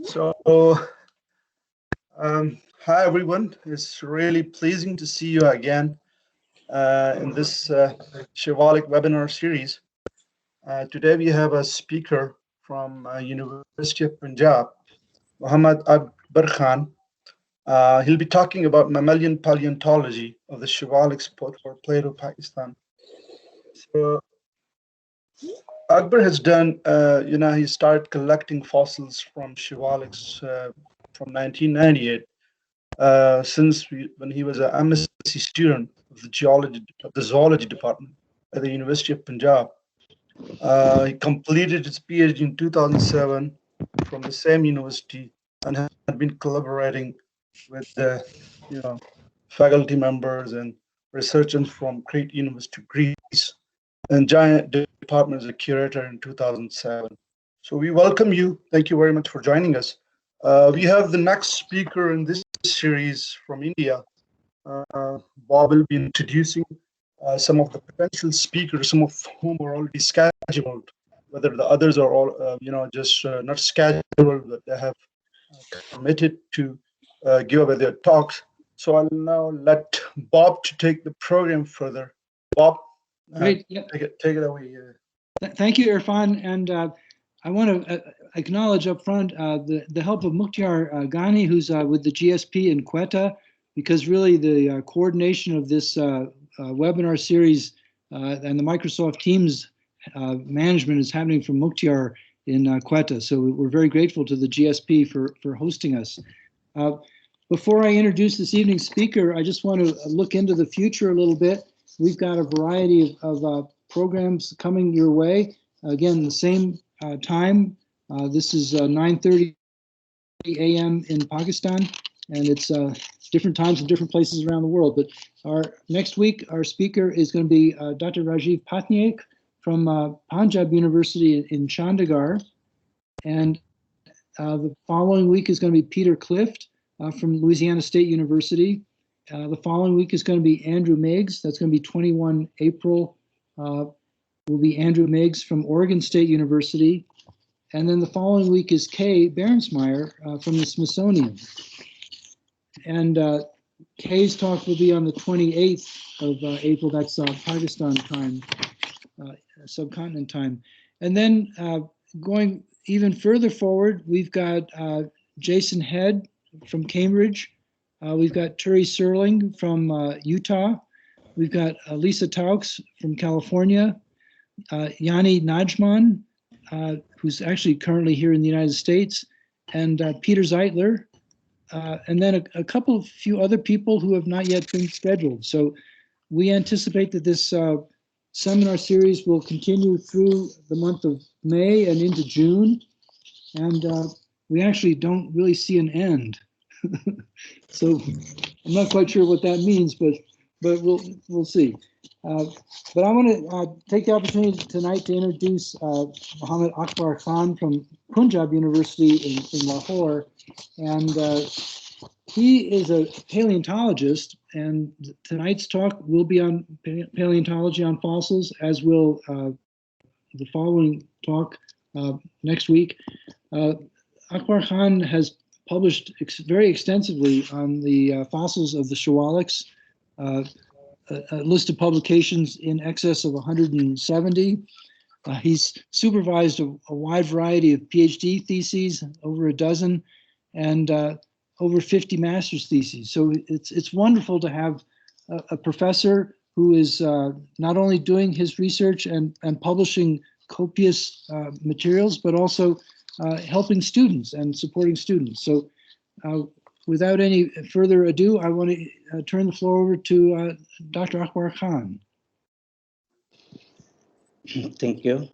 So, hi everyone. It's really pleasing to see you again in this Shivalik webinar series. Today we have a speaker from University of Punjab, Muhammad Akbar Khan. He'll be talking about mammalian paleontology of the Shivalik plateau, Pakistan. So, Akbar has done, he started collecting fossils from Shivaliks from 1998. When he was an MSc student of the zoology department at the University of Punjab. He completed his PhD in 2007 from the same university and had been collaborating with the, faculty members and researchers from Crete University, Greece, and Giant Department as a curator in 2007. So we welcome you. Thank you very much for joining us. We have the next speaker in this series from India. Bob will be introducing some of the potential speakers, some of whom are already scheduled, whether the others are all, just not scheduled, but they have committed to give away their talks. So I'll now let Bob to take the program further. Bob, Great. Yep. Take it away. Thank you, Irfan. And I want to acknowledge up front the help of Mukhtar Ghani, who's with the GSP in Quetta, because really the coordination of this webinar series and the Microsoft Teams management is happening from Mukhtar in Quetta. So we're very grateful to the GSP for hosting us. Before I introduce this evening's speaker, I just want to look into the future a little bit. We've got a variety of programs coming your way. Again, the same time. This is 9:30 a.m. in Pakistan, and it's different times in different places around the world. But next week, our speaker is going to be Dr. Rajiv Patnaik from Punjab University in Chandigarh. And the following week is going to be Peter Clift from Louisiana State University. The following week is going to be Andrew Meigs. That's going to be 21 April. Will be Andrew Meigs from Oregon State University. And then the following week is Kay Berensmeyer from the Smithsonian. And Kay's talk will be on the 28th of April. That's Pakistan time, subcontinent time. And then going even further forward, we've got Jason Head from Cambridge. We've got Turi Serling from Utah. We've got Lisa Taux from California. Yanni Najman, who's actually currently here in the United States, and Peter Zeitler, and then a few other people who have not yet been scheduled. So we anticipate that this seminar series will continue through the month of May and into June, and we actually don't really see an end. So I'm not quite sure what that means, but we'll see. But I want to take the opportunity tonight to introduce Muhammad Akbar Khan from Punjab University in Lahore. And he is a paleontologist, and tonight's talk will be on paleontology on fossils, as will the following talk next week. Akbar Khan has published very extensively on the fossils of the Shivaliks, a list of publications in excess of 170. He's supervised a wide variety of PhD theses, over a dozen, and over 50 master's theses. So it's wonderful to have a professor who is not only doing his research and publishing copious materials, but also helping students and supporting students. So without any further ado, I want to turn the floor over to Dr. Akbar Khan. Thank you.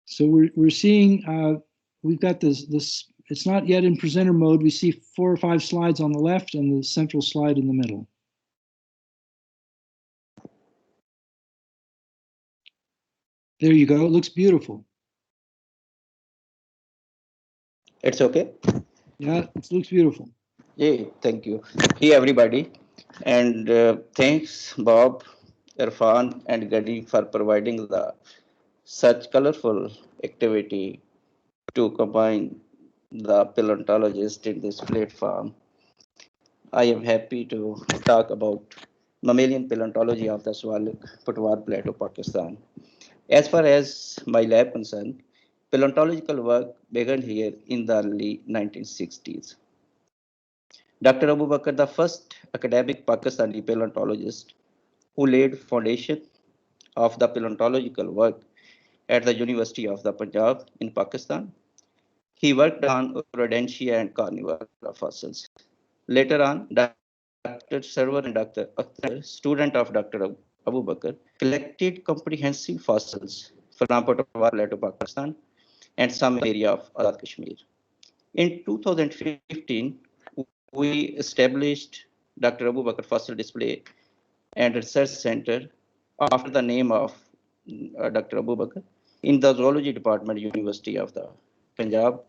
So we're seeing, we've got this, it's not yet in presenter mode. We see 4 or 5 slides on the left and the central slide in the middle. There you go. It looks beautiful. It's okay. Yeah, it looks beautiful. Yeah, thank you. Hey, everybody. And thanks, Bob, Irfan, and Gadi for providing the such colorful activity to combine the paleontologist in this platform. I am happy to talk about mammalian paleontology of the Swalik Patwar Plateau, Pakistan. As far as my lab concerned, paleontological work began here in the early 1960s. Dr. Abu Bakr, the first academic Pakistani paleontologist who laid foundation of the paleontological work at the University of the Punjab in Pakistan. He worked on Rodentia and carnivora fossils. Later on, Dr. Server and Dr. Akhtar, student of Dr. Abu Bakr, collected comprehensive fossils from Potawar Plateau, Pakistan, and some area of Azad Kashmir. In 2015, we established Dr. Abu Bakr Fossil Display and Research Center after the name of Dr. Abu Bakr in the Zoology Department, University of the Punjab,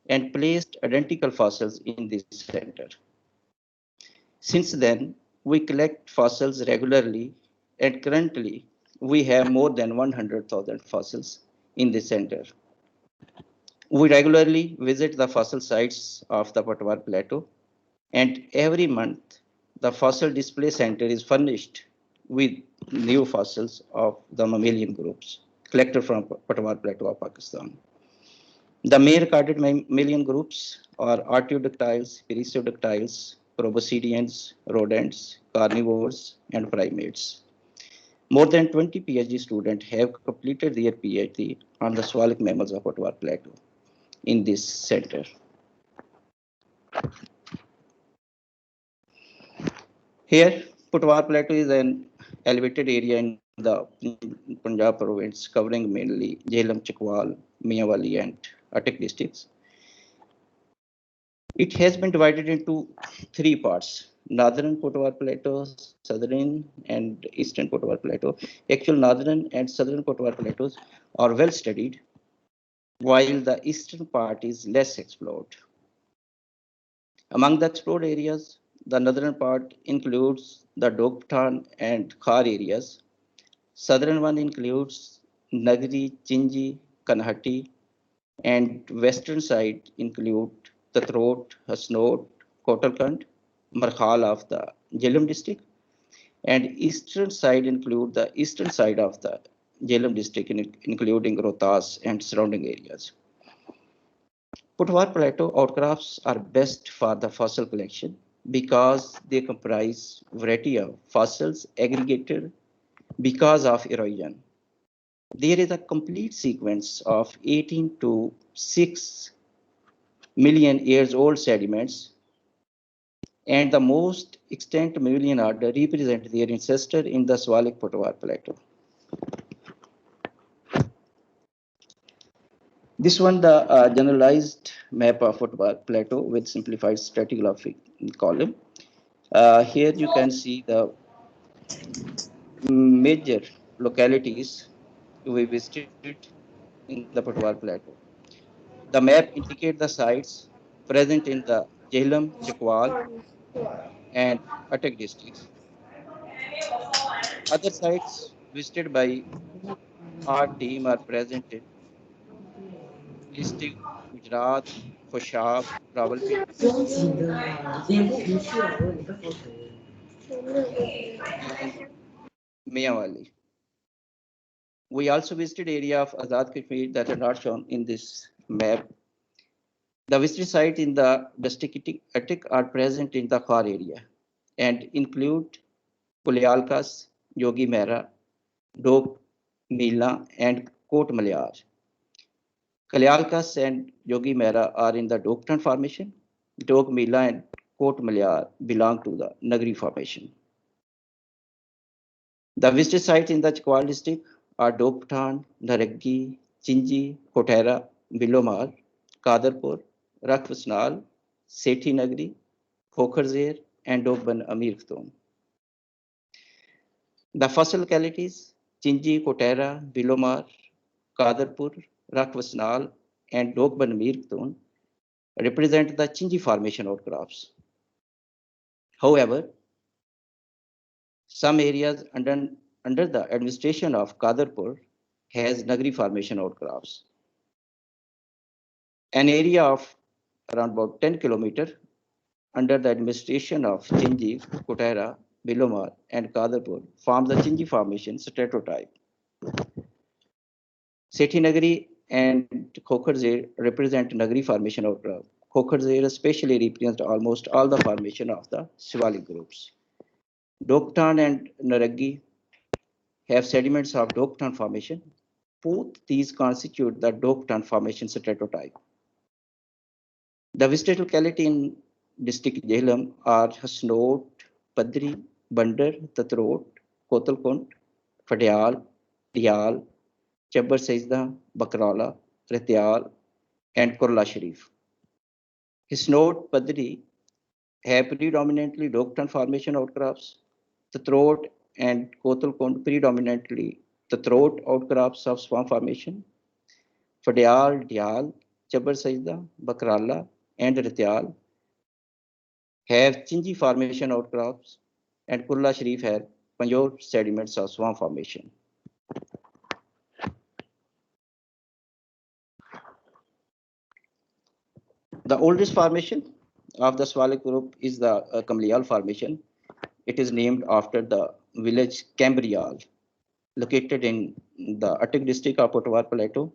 and placed identical fossils in this center. Since then, we collect fossils regularly, and currently we have more than 100,000 fossils in the center. We regularly visit the fossil sites of the Patwar Plateau, and every month the Fossil Display Center is furnished with new fossils of the mammalian groups collected from Patwar Plateau of Pakistan. The main recorded mammalian groups are artiodactyls, perissodactyls, proboscideans, rodents, carnivores, and primates. More than 20 PhD students have completed their PhD on the swalic mammals of Patwar Plateau in this center. Here, Patwar Plateau is an elevated area in the Punjab province, covering mainly Jhelum, Chakwal, Mianwali, and Attock districts. It has been divided into three parts: Northern Potawar Plateau, Southern and Eastern Potawar Plateau. Actual Northern and Southern Potawar Plateaus are well studied, while the eastern part is less explored. Among the explored areas, the northern part includes the Dogpathan and Khar areas. Southern one includes Nagri, Chinji, Kanhati, and western side include Tatrot, Hasnot, Kotalkand, Markhal of the Jhelum district, and eastern side include the eastern side of the Jhelum district, including Rohtas and surrounding areas. Potwar Plateau outcrops are best for the fossil collection because they comprise variety of fossils aggregated because of erosion. There is a complete sequence of 18 to 6 million years old sediments, and the most extant mammalian order represent their ancestor in the Swalik Potawar Plateau. This one, the generalized map of Potawar Plateau with simplified stratigraphic column. Here you can see the major localities we visited in the Potawar Plateau. The map indicates the sites present in the Jhelum, Chakwal, and Attock districts. Other sites visited by our team are present in district Gujarat, Khoshab, Rawalpindi, and Mianwali. We also visited area of Azad Kashmir that are not shown in this map. The visited sites in the district Attock are present in the Khar area and include Kulyalkas, Yogi Mehra, Dok Mila, and Kot Malyar. Kalyalkas and Yogi Mehra are in the Doktan formation. Dok Mila and Kot Malyar belong to the Nagri formation. The visited sites in the Chakwal district are Dokpathan, Naraggi, Chinji, Kotera, Bilomar, Kadarpur, Rakhvasnal, Sethi Nagri, Khokharzer, and Dokban Amir Khatum. The fossil localities Chinji, Kotera, Bilomar, Kadarpur, Rakhvasnal, and Dokban Amir Khatum represent the Chinji Formation outcrops. However, some areas under the administration of Kadarpur has Nagari Formation outcrops. An area of around about 10 kilometers under the administration of Chinji, Kutera, Bilomar, and Kadarpur forms the Chinji Formation stratotype. Sethi Nagari and Khokharzer represent Nagari Formation outcrop. Khokharzer especially represents almost all the formation of the Shivalik groups. Doktan and Naragi have sediments of Doktan Formation. Both these constitute the Doktan Formation stratotype. The vegetal locality in district Jhelum are Hasnot, Padri, Bandar, Tatrot, Kotalkund, Fadial, Diyal, Chabbar Sajda, Bakrala, Retial, and Kurla Sharif. Hasnot, Padri have predominantly Doktan Formation outcrops. Tatrot and Kotalkund predominantly Tatrot outcrops of swamp formation. Fadial, Diyal, Chabbar Sajda, Bakrala, and Retial have Chinji Formation outcrops, and Kurla Sharif have Panjor sediments of swamp formation. The oldest formation of the Shivalik group is the Kamliyal Formation. It is named after the village Cambrial, located in the Attic district of Potawar Plateau.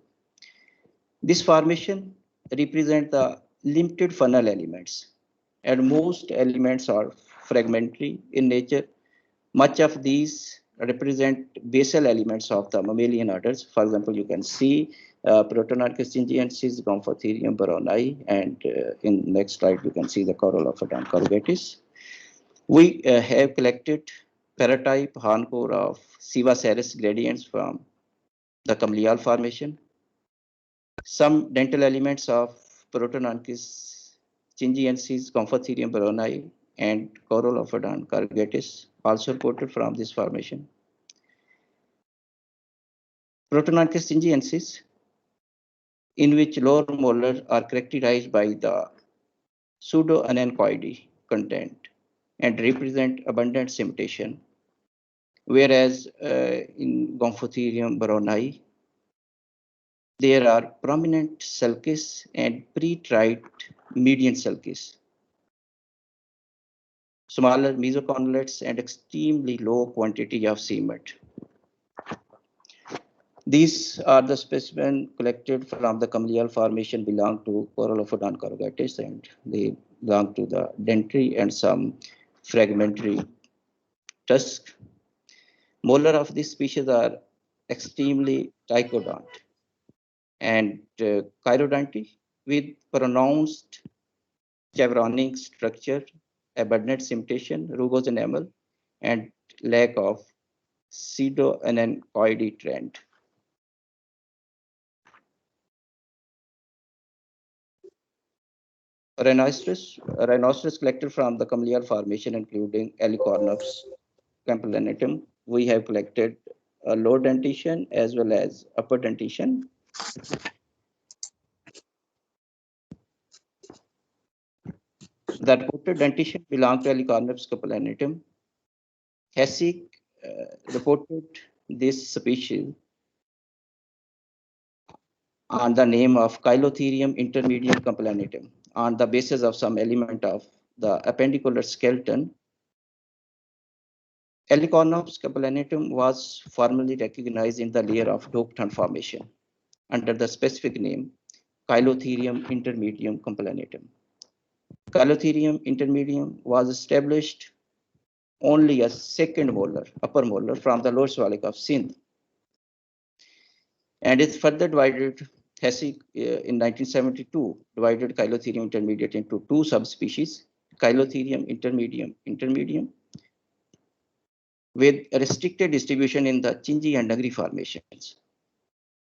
This formation represents the limited funnel elements, and most elements are fragmentary in nature. Much of these represent basal elements of the mammalian orders. For example, you can see Protonarchus chingiensis, Gomphotherium baronii, and in next slide you can see the Corolophodon corrugatus. We have collected paratype horn core of Sivaceres gradients from the Kamliyal Formation. Some dental elements of Protonarchus chingiensis, Gomphotherium baronii, and Corolophodon corrugatus also reported from this formation. Protonarchus chingiensis, in which lower molars are characterized by the pseudo-anechoidy content and represent abundant cementation, whereas in Gomphotherium baronii, there are prominent sulcus and pre-tried median sulcus, smaller mesocondylates, and extremely low quantity of cement. These are the specimens collected from the Kamliyal Formation belong to Corolophodon corrugatus, and they belong to the dentary and some fragmentary tusk. Molar of this species are extremely trichodont and chirodonty with pronounced chevronic structure, abundant cementation, rugose enamel, and lack of pseudo-anechoidy trend. Rhinoceros collected from the Kamliyal Formation, including Helicornus campanulatum. We have collected a lower dentition as well as upper dentition. The reported dentition belonged to Helicornus campanulatum. Hessig reported this species on the name of Cheilotherium intermedium campanulatum on the basis of some element of the appendicular skeleton. Helicornus campanulatum was formally recognized in the layer of Doktan Formation under the specific name Cheilotherium intermedium campanulatum. Cheilotherium intermedium was established only a second molar, upper molar from the lower Shivalik of Sindh, and is further divided. Hessig in 1972 divided Cheilotherium intermediate into two subspecies, Cheilotherium intermedium with a restricted distribution in the Chinji and Nagari formations,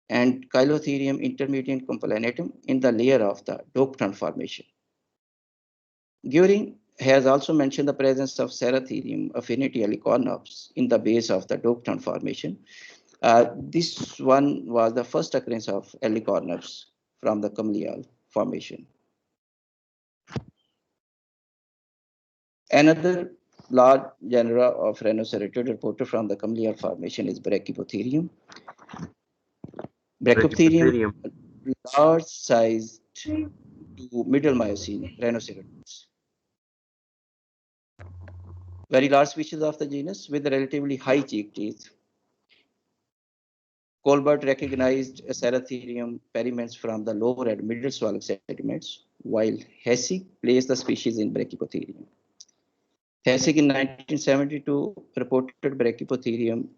and Cheilotherium intermedium campanulatum in the layer of the Doktan Formation. Göring has also mentioned the presence of Ceratherium affinity helicornus in the base of the Doktan Formation. This one was the first occurrence of helicornus from the Kamliyal Formation. Another large genera of rhinoceratid reported from the Kamliar Formation is Brachypotherium. Brachypotherium, large-sized to middle Miocene rhinoceratids. Very large species of the genus with relatively high cheek teeth. Colbert recognized Ceratherium perimens from the lower and middle Swalich sediments, while Hessig placed the species in Brachypotherium. Hessig in 1972 reported Brachypotherium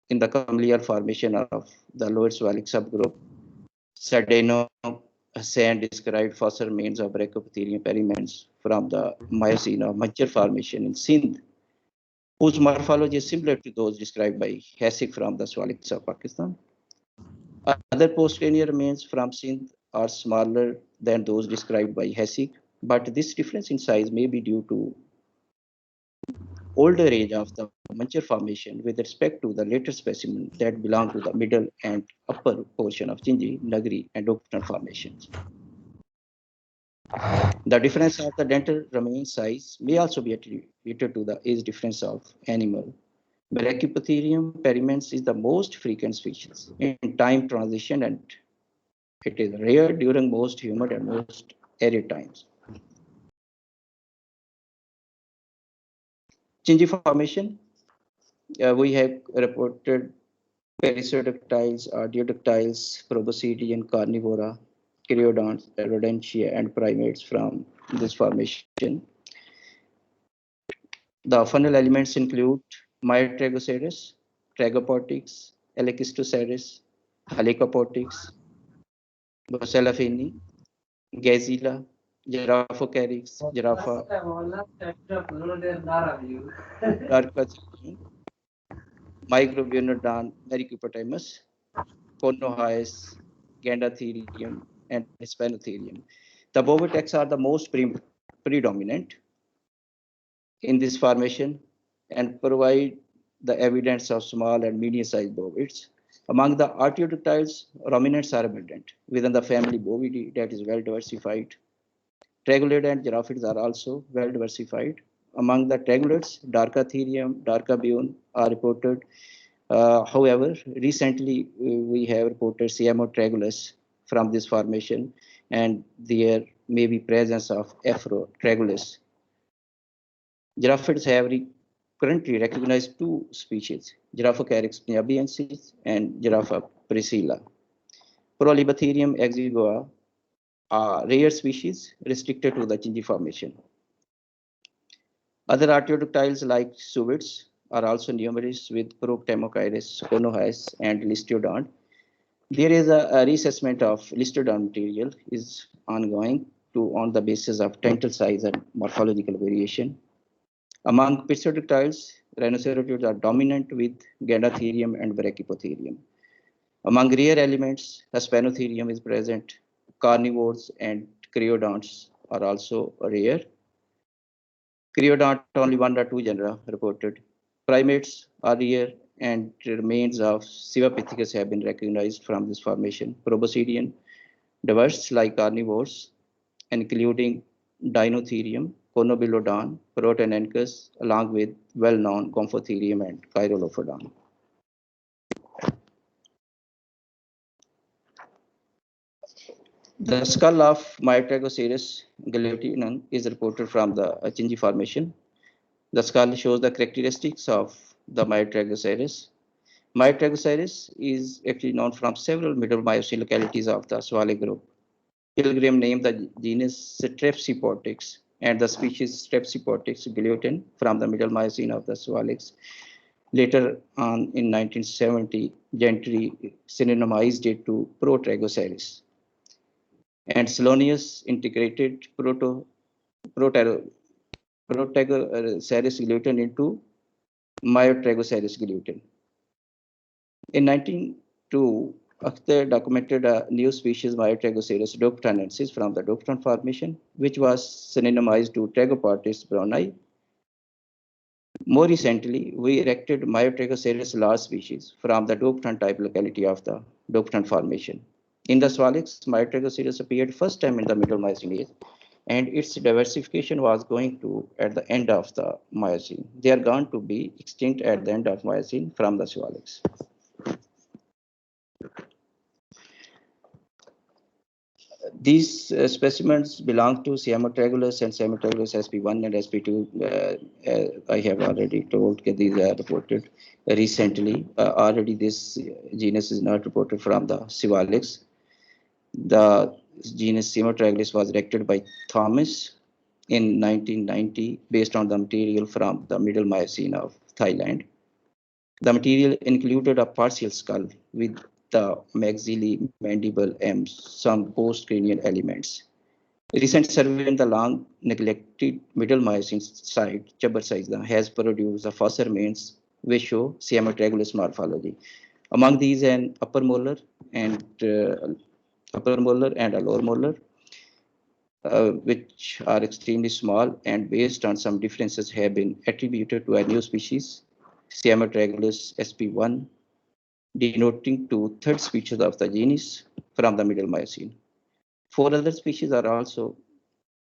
in the Kamliar Formation of the lower Swalich subgroup. Sardeno Hassan described fossil remains of Brachypotherium perimens from the Miocene of Major Formation in Sindh, whose morphology is similar to those described by Hessig from the Swalich of Pakistan. Other postcranial remains from Sindh are smaller than those described by Hessig, but this difference in size may be due to older age of the Manchar Formation with respect to the later specimen that belong to the middle and upper portion of Chinji, Nagri, and Doktan formations. The difference of the dental remain size may also be attributed to the age difference of animal. Brachypotherium perimens is the most frequent species in time transition, and it is rare during most humid and most arid times. Chinji Formation, we have reported perissodactyls, artiodactyls, proboscidean, carnivora, chyriodonts, rodentia, and primates from this formation. The funnel elements include Myotragoceras, Tragopotics, Alexistoceras, Halicopotics, Boselaphini, Gazilla, Giraffocaryx, Giraffa, Darkathidium, Microbionodon, Mericupotamos, Conohyes, Gandatherium, and Hispanotherium. The Bovitex are the most predominant in this formation and provide the evidence of small and medium-sized bovids. Among the artiodactyls, ruminants are abundant within the family Bovidae that is well diversified. Tragulids and giraffids are also well diversified. Among the tragulids, Darkatherium, Darkabion are reported. However, recently we have reported Siamotragulus from this formation, and there may be presence of Afrotragulus. Giraffids have currently recognized two species, Giraffocaryx punjabiensis and Giraffa priscilla. Prolibatherium exigua are rare species restricted to the Chinji Formation. Other artiodactyls like suvids are also numerous with Proctemocyrus, Conohyes, and Listodont. There is a reassessment of Listodont material is ongoing on the basis of dental size and morphological variation. Among perissodactyls, rhinoceratids are dominant with Gandatherium and Brachypotherium. Among rare elements, Hispanotherium is present. Carnivores and Chyriodonts are also rare. Chyriodont, only 1 or 2 genera reported. Primates are rare, and remains of Sivapithecus have been recognized from this formation. Proboscidean, diverse like carnivores, including Dinotherium, Conobelodon, Protenancus, along with well-known Gomphotherium and Chirolophodon. The skull of Myotragoceras gluteum is reported from the Chinji Formation. The skull shows the characteristics of the Myotragoceras. Myotragoceras is actually known from several middle Miocene localities of the Swalich group. Pilgrim named the genus Strepsiportix and the species Strepsiportix gluten from the middle Miocene of the Swalichs. Later on in 1970, Gentry synonymized it to Protragoceras. And Salonius integrated Protagoceras gluten into Myotragoceras gluten. In 1902, Akhtar documented a new species Myotragoceras doctanensis from the Doktan Formation, which was synonymized to Tragopartis browni. More recently, we erected Myotragoceras large species from the Doktan type locality of the Doktan Formation. In the Swalichs, Myotragoceras appeared first time in the Middle Miocene age, and its diversification was going to at the end of the Miocene. They are going to be extinct at the end of Miocene from the Siwaliks. These specimens belong to Siamotragulus and Siamotragulus sp1 and sp2. I have already told that these are reported recently. Already this genus is not reported from the Siwaliks. The genus Siamotragulus was directed by Thomas in 1990 based on the material from the Middle Miocene of Thailand. The material included a partial skull with the maxillae, mandible, and some postcranial elements. A recent survey in the long neglected Middle Miocene site, Chabarsaizda, has produced a fossil remains which show Siamotragulus morphology. Among these, an upper molar and a lower molar, which are extremely small and based on some differences have been attributed to a new species, Siamotragulus sp1, denoting to third species of the genus from the Middle Miocene. 4 other species are also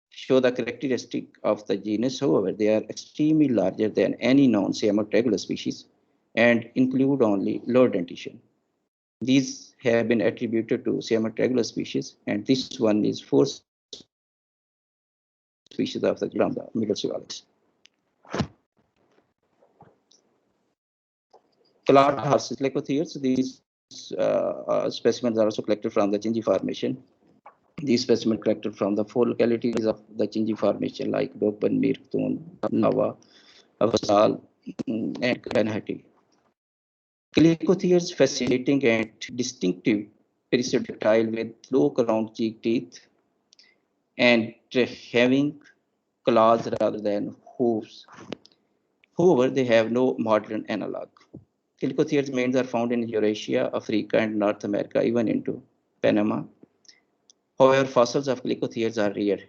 show the characteristic of the genus. However, they are extremely larger than any known Siamotragulus species and include only lower dentition. These have been attributed to Siamotragulus species, and this one is 4 species of the Middle Siwaliks. Clawed horses, Lycotheres, these specimens are also collected from the Chinji Formation. These specimens collected from the 4 localities of the Chinji Formation like Dokban, Mirktun, Nawa, Avasal, and Kanhati. Lycotheres fascinating and distinctive perissodactyl with low crowned cheek teeth and having claws rather than hooves. However, they have no modern analog. Lycotheres remains are found in Eurasia, Africa, and North America, even into Panama. However, fossils of Lycotheres are rare,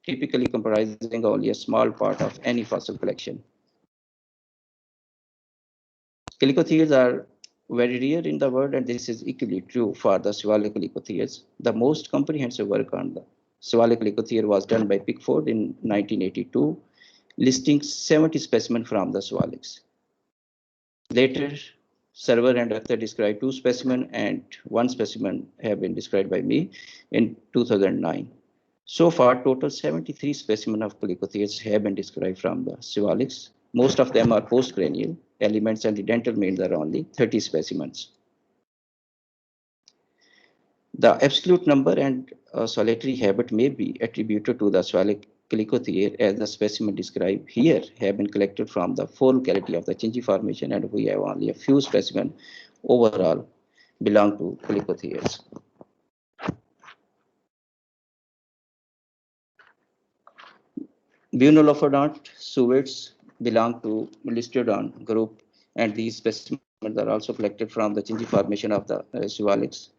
typically comprising only a small part of any fossil collection. Lycotheres are very rare in the world, and this is equally true for the Siwalik Lycotheres. The most comprehensive work on the Siwalik Lycothere was done by Pickford in 1982, listing 70 specimens from the Siwaliks. Later, Server and Akhtar described 2 specimens, and 1 specimen have been described by me in 2009. So far, total 73 specimens of Lycotheres have been described from the Siwaliks. Most of them are postcranial elements, and the dental remains are only 30 specimens. The absolute number and solitary habit may be attributed to the Siwalik Lycothere, as the specimen described here have been collected from the 4 locality of the Chinji Formation, and we have only a few specimens overall belong to Lycotheres. Buenolophodont suites belong to Listodon group, and these specimens are also collected from the Chinji Formation of the Siwaliks.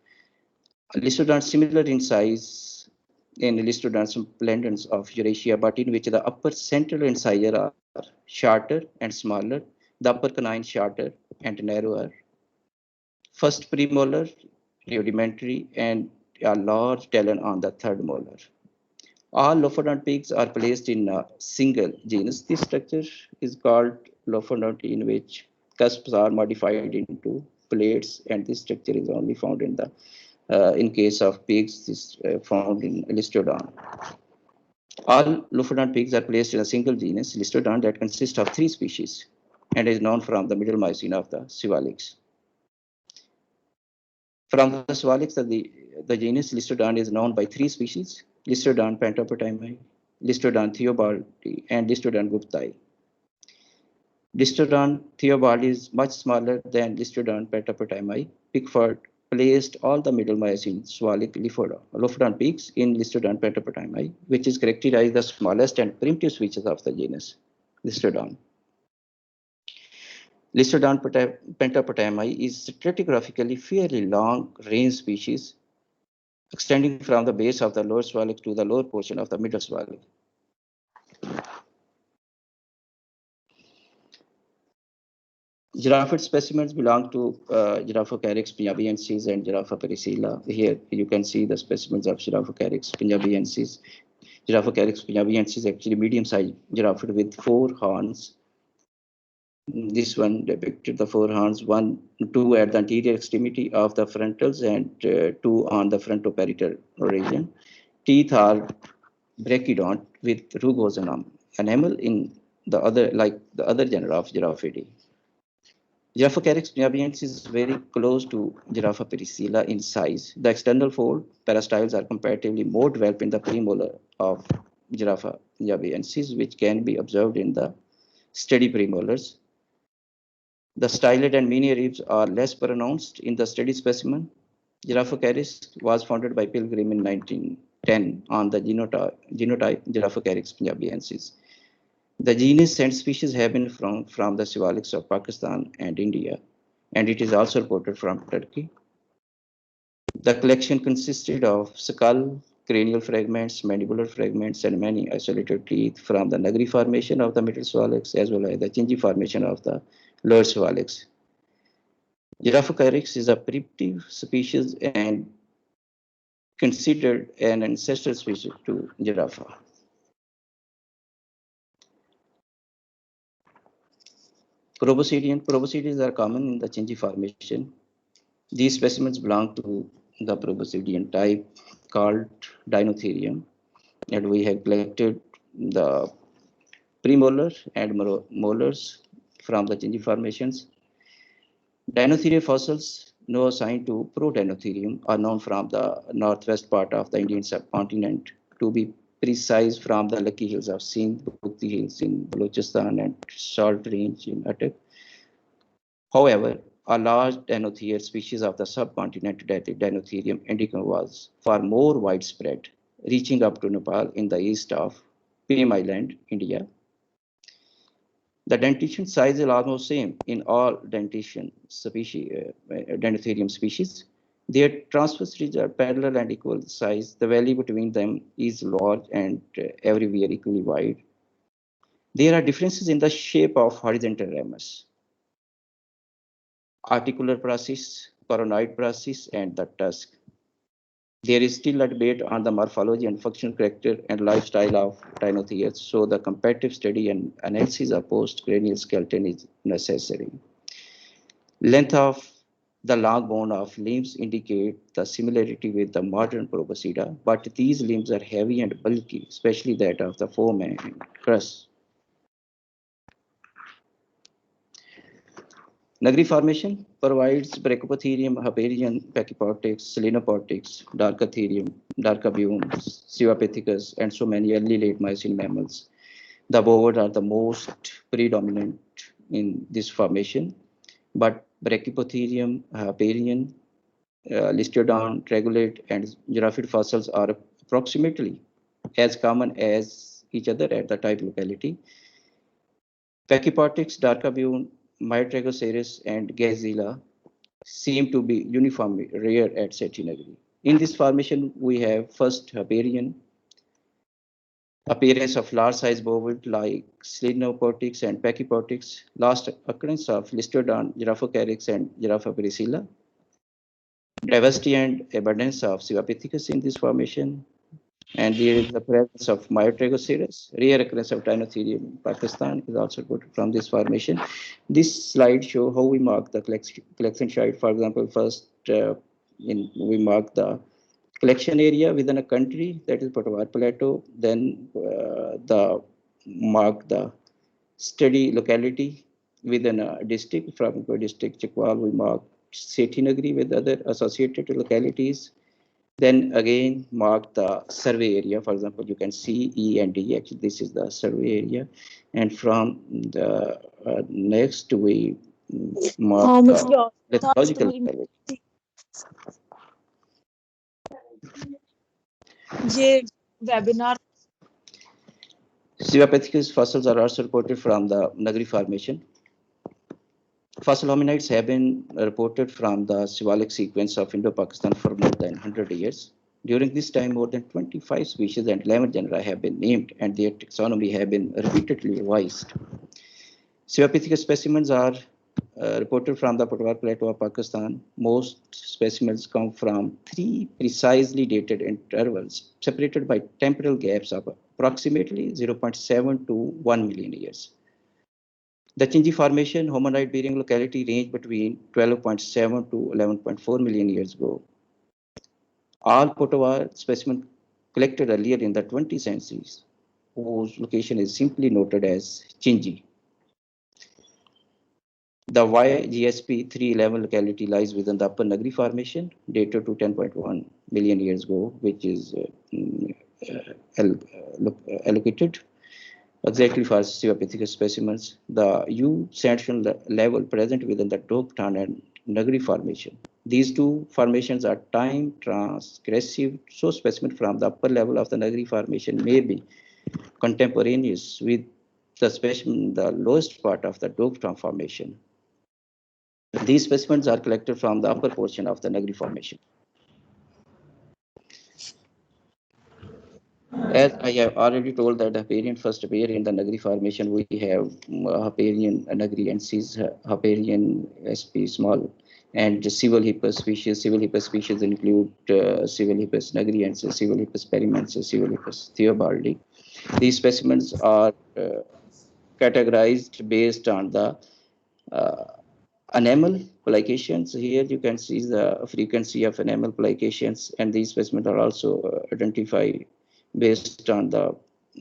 Listodon similar in size in Listodon splendens of Eurasia, but in which the upper central incisor are shorter and smaller, the upper canine shorter and narrower. First premolar, rudimentary, and a large talon on the third molar. All Lophodont pigs are placed in a single genus. This structure is called Lophodont, in which cusps are modified into plates, and this structure is only found in the in case of pigs, this found in Listodon. All Lophodont pigs are placed in a single genus, Listodon, that consists of 3 species and is known from the Middle Miocene of the Siwaliks. From the Siwaliks, the genus Listodon is known by 3 species: Listodon pentapotamai, Listodon theobaldi, and Listodon guptai. Listodon theobaldi is much smaller than Listodon pentapotamai. Pickford placed all the Middle Miocene Siwalik Lophodont pigs in Listodon pentapotamai, which is characterized the smallest and primitive species of the genus Listodon. Listodon pentapotamai is stratigraphically fairly long range species, extending from the base of the lower Siwalik to the lower portion of the middle Siwalik. Giraffid specimens belong to Giraffocarex punjabiensis and Giraffa pericilla. Here you can see the specimens of Giraffocarex punjabiensis. Giraffocalyx punjabiensis is actually medium-sized giraffe with 4 horns. This one depicted the 4 horns, 2 at the anterior extremity of the frontals and 2 on the frontoparietal region. Teeth are brachydont with rugosum enamel in the other, like the other genera of Giraffidae. Giraffocalyx punjabiensis is very close to Giraffa pericilla in size. The external fold peristyles are comparatively more developed in the premolar of Giraffa punjabiensis, which can be observed in the steady premolars. The stylet and mini ribs are less pronounced in the steady specimen. Giraffocalyx was founded by Pilgrim in 1910 on the genotype Giraffocalyx punjabiensis. The genus and species have been from the Siwaliks of Pakistan and India, and it is also reported from Turkey. The collection consisted of skull, cranial fragments, mandibular fragments, and many isolated teeth from the Nagri formation of the Middle Siwaliks as well as the Chinji formation of the Lower Siwaliks. Giraffocalyx is a primitive species and considered an ancestral species to Giraffa. Proboscideans are common in the Chinji formation. These specimens belong to the proboscidean type called Dinotherium, and we have collected the premolar and molars from the Chinji formations. Dinotheria fossils now assigned to Prodinotherium are known from the northwest part of the Indian subcontinent, to be precise from the Lucky Hills of Sindh, Bukti Hills in Balochistan, and Salt Range in Attock. However, a large Dinothere species of the subcontinent, Dinotherium indicum, was far more widespread, reaching up to Nepal in the east of Pim Island, India. The dentition size is almost same in all dentition species, Dinotherium species. Their transverse ridges are parallel and equal size. The valley between them is large and everywhere equally wide. There are differences in the shape of horizontal ramus, articular process, coronoid process, and the tusk. There is still a debate on the morphology and functional character and lifestyle of Dinotheres, so the comparative study and analysis of postcranial skeleton is necessary. Length of the long bone of limbs indicate the similarity with the modern Proboscidea, but these limbs are heavy and bulky, especially that of the foreman and crus. Nagri formation provides Brachiopotherium, Hipparion, Pachyportex, Selenoportex, Darcatherium, Darcabium, Siwapithecus, and so many early late Miocene mammals. The bovids are the most predominant in this formation, but Brachiopotherium, Hipparion, Listodon, Tragulate, and Giraffid fossils are approximately as common as each other at the type locality. Pachyportex, Darcabium, Myotragoceres, and Gazilla seem to be uniformly rare at Setinagri. In this formation, we have first Hipparion, appearance of large-sized bovid like Selenoportex and Pachyportex, last occurrence of Listodon, Giraffocalyx, and Giraffa pericilla, diversity and abundance of Siwapithecus in this formation, and there is the presence of Myotragoceres. Rare occurrence of Dinotherium in Pakistan is also reported from this formation. This slide shows how we mark the collection site. For example, first we mark the collection area within a country, that is Potawar Plateau. Then mark the study locality within a district. From district Chikwal, we mark Setinagri with other associated localities. Then again mark the survey area. For example, you can see E and D. Actually, this is the survey area. And from the next, we mark the lithological locality. Siwapithecus fossils are also reported from the Nagri formation. Fossil hominids have been reported from the Siwalik sequence of Indo-Pakistan for more than 100 years. During this time, more than 25 species and 11 genera have been named, and their taxonomy have been repeatedly revised. Siwapithecus specimens are reported from the Potwar Plateau of Pakistan, most specimens come from 3 precisely dated intervals separated by temporal gaps of approximately 0.7 to 1 million years. The Chinji Formation homonide bearing locality range between 12.7 to 11.4 million years ago. All Potwar specimens collected earlier in the 20th century, whose location is simply noted as Chinji. The YGSP 311 locality lies within the Upper Nagri Formation, dated to 10.1 million years ago, which is allocated exactly for Sivapithecus specimens. The U sandstone level present within the Doktan and Nagri Formation. These two formations are time transgressive, so specimens from the upper level of the Nagri Formation may be contemporaneous with the specimen in the lowest part of the Doktan Formation. These specimens are collected from the upper portion of the Nagri Formation. As I have already told that the Hipparion first appeared in the Nagri Formation, we have Hipparion Nagri and Cis Hipparion sp small and Civelhippus species. Civelhippus species include Civelhippus nagri and Civelhippus perimensis, Civelhippus theobaldi. These specimens are categorized based on the enamel plications. Here you can see the frequency of enamel plications, and these specimens are also identified based on the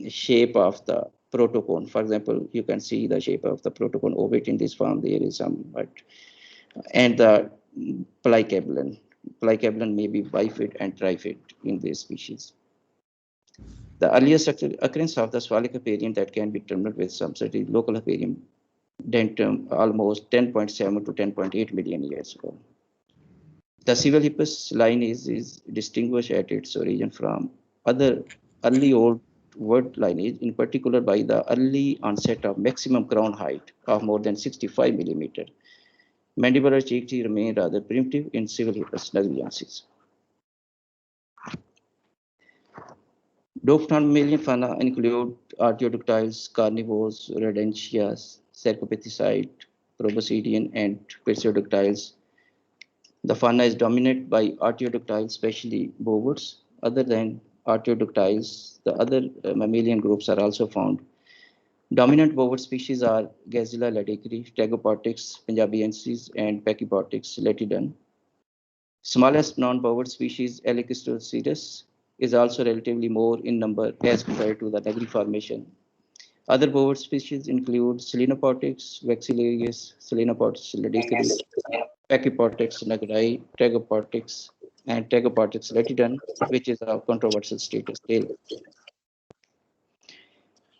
shape of the protocone. For example, you can see the shape of the protocone ovate in this form. There is some, but and the plicabulan. Plicabulan may be bifid and trifid in this species. The earliest occurrence of the Sphalic Hipparion that can be determined with some sort of local Hipparion dentum almost 10.7 to 10.8 million years ago. The Civelhippus line is distinguished at its origin from other early old word lineage, in particular by the early onset of maximum crown height of more than 65 millimeter. Mandibular cheek teeth remain rather primitive in Civelhippus nagriensis. Doktan mammalian fauna include artiodactyls, carnivores, rodentias, Cercopithecide, proboscidean, and perissodactyls. The fauna is dominated by artiodactyls, especially bovids. Other than artiodactyls, the other mammalian groups are also found. Dominant bovid species are Gazella ladekeri, Tegoportex punjabiensis, and Pachyportex latidum. Smallest non-bovid species, Elycistoscetus, is also relatively more in number as compared to the Nagri Formation. Other bovid species include Selenoportex vexillarius, Selenoportex ladekeri, Pachyportex nagri, Tegoportex, and Tegoportex latidum, which is of controversial status still.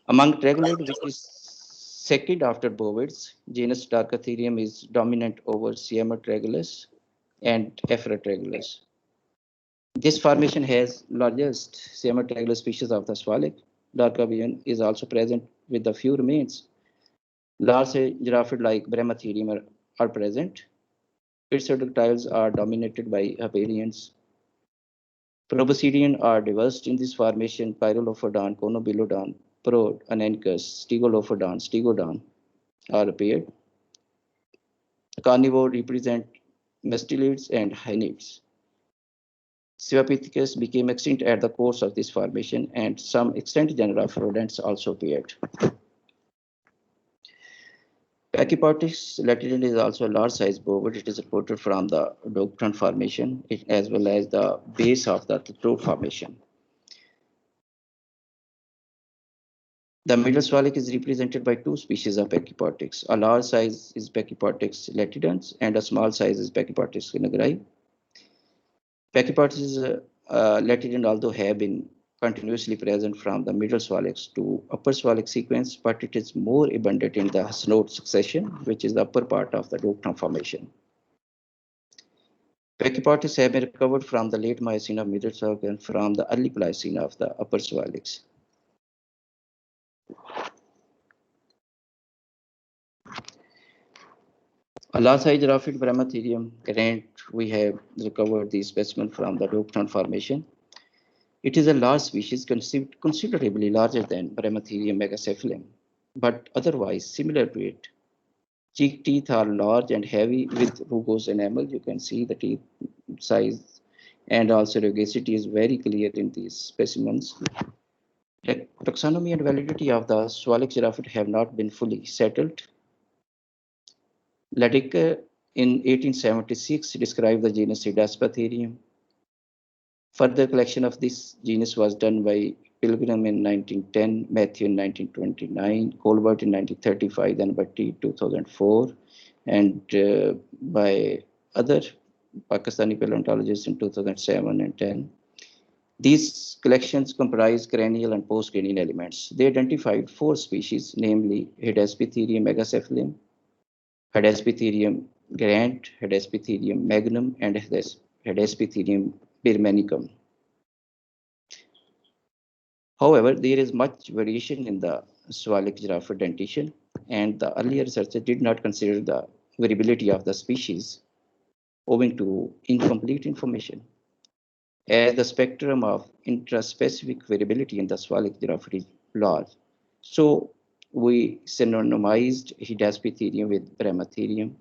Among tragulids, which is second after bovids, genus Darcatherium is dominant over Siamatragulus and Ephratragulus. This formation has largest Siamatragulus species of the Sphalic. Darcavion is also present with the few remains. Large giraffid-like Brahmatherium are present. Perissodactyls are dominated by Hipparions. Proboscidean are diverse in this formation: Pyrolophodon, Conobilodon, Prod, Anancus, Stegolophodon, Stegodon are appeared. Carnivore represent mustelids and hyenids. Sivapithecus became extinct at the course of this formation, and some extant genera of rodents also appeared. Pachyportex latidum is also a large-sized bovid. It is reported from the Doktan Formation as well as the base of the throat formation. The middle Sphalic is represented by two species of Pachyportex. A large size is Pachyportex latidens, and a small size is Pachyportex nagri. Pachyportex latidens, although have been continuously present from the middle Sphalics to upper Sphalic sequence, but it is more abundant in the Hasnot succession, which is the upper part of the Doktan Formation. Pachyportex have been recovered from the late Miocene of middle Sphalic and from the early Pliocene of the upper Sphalics. A large-sized giraffid Brahmatherium current, we have recovered the specimen from the Doktan Formation. It is a large species, considerably larger than Brahmatherium megacephalum, but otherwise similar to it. Cheek teeth are large and heavy with rugose enamel. You can see the teeth size, and also rugosity is very clear in these specimens. The taxonomy and validity of the Swalik giraffe have not been fully settled. Ladeke in 1876 described the genus Hidasphatherium. Further collection of this genus was done by Pilgrim in 1910, Matthew in 1929, Colbert in 1935, then Bhatti 2004, and by other Pakistani paleontologists in 2007 and 10. These collections comprise cranial and postcranial elements. They identified 4 species, namely Hidasphatherium megacephalum, Hidasphatherium grant, Hidasphatherium magnum, and Hidasphatherium birmanicum. However, there is much variation in the Swalik giraffe dentition, and the earlier researchers did not consider the variability of the species owing to incomplete information. As the spectrum of intraspecific variability in the Swalik giraffe is large, so we synonymized Hidasphatherium with Brahmatherium.